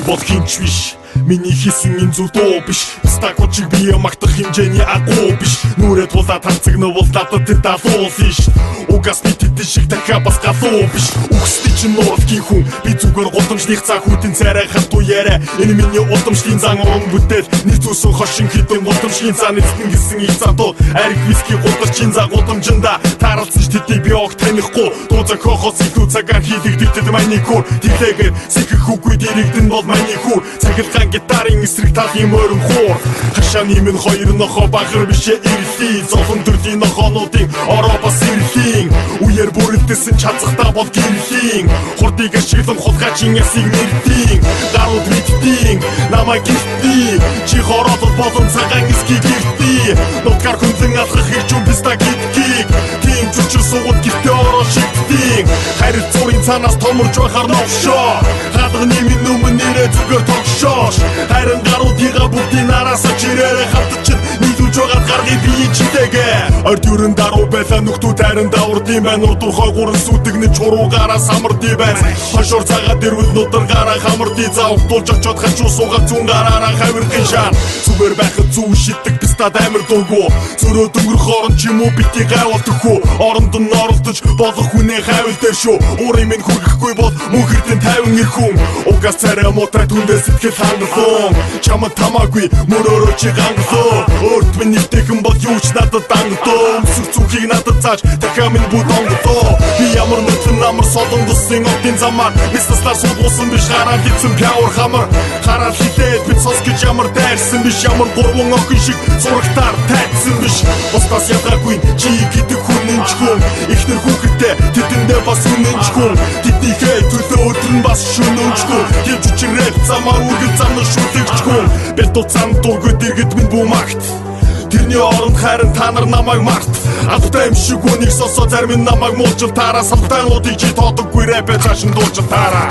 бол хинч биш миний хийсэн энэ зүйл дуу биш стакочиг бие магтах хэмжээний агуу биш нүрээ тулаад танцгнаа бол надад тэр далуулсан ш угаас би тэд шиг дахиад бас галуу биш үхсти чинь нуурлын хүн би зүгээр гудамжных цаа хүтэн царай хатуу яриа энэ миний удамшлын зан уран бүтээл нэг зүйлсэн хошин хитэн гудамжийн цааны эзэн гисэн их цаатуу ариг виски гудамжийн цаа гудамжинда тааралцсан ч тэдийг би огт танихгүй дуу зохиохоос илүү цагаар хийлэгдэх тэд маний хөр тэглээгээр сэхэх үгүй дэрэгдэн бол маний хөр цахилгаан гитарын эсрэг талын морин хуур хашааны минь хоёр нохо багар бишээ ирлий зовхон төрлийн нохонуудын ороо бас ирлий үер бүрэлдэсэн чацахтаа бол гэрлийн хурдыг ашиглан хулгайчин ясыг нэрдийн гарууд мэддийн намайг гэртий чи хороод болон цагаан эсгийг гэртий нутгаар хүнлэн алхах хэрчүүн писта гидгийг тийм зүчир суугаад гэртээ ороо шигдийн харилцуурын цаанаас томорж байхаар новшоо хадганы минь өмнө нэрээ зүгээр тогшоош харин гаруудыгаа бүгдийн араасаа чирээрээ хавтачин нийлүүлж байгаа гаргыг бие читэгээ орд юрэн даруу байлаа нүхтүүд харин давардын байна урдуурхой гуран сүтэгнэ чуруугаараа самардий байна хошор цагаад ирвэл нударгаараа хамардий заавтуулж очоод хачуу суугаад зүүн гараараа хавиргын шаар зүгээр байхад зүү шиддэг пистад амир дуугүй зөрөө дөнгөрөх орон ч юм уу бити гайвалдах хүү оронд нь оролдож болох хүнээ хайвал дээр шүү уурын минь хүргэхгүй бол мөнхөрдөн 50 их хүн угаас царай муутай түндээ сэтгэл хангалуун чамд тамаагүй мөрөөрөө чи гангалуу өөрт минь нэгтгэн бол юу ч надад дангадуу өмсөх зүхийг надад зааж дахиад минь бүгд онгодоо би ямар нүтэн намар солонгосын отын замаар мистаслар суулгуусан биш гараа хитсэн пяур хамар хараа хилээд бид цос гэж ямар дайрсан биш ямар гурван охин шиг зурагтаар тайцсан биш бусдаас ядгаагүй чи гэдэг хүн энэ хүн ихнэр хүүхэдтэй тэдэндээ бас үнэнч хүн тэднийхээ төлөө өдөр нь бас шөнөж хүн тийм чичрээд замаар үргэл замнах шүлэгч хүн бэлдүү цан дургуд иргэд минь бумагт тэрний оронд харин та нар намайг март алтай юм шиг үнийг сонсоо зарим нь намайг муулжил таараа самтайнуудыг чи тоодоггүй рэпэ цааш нь дуулж таараа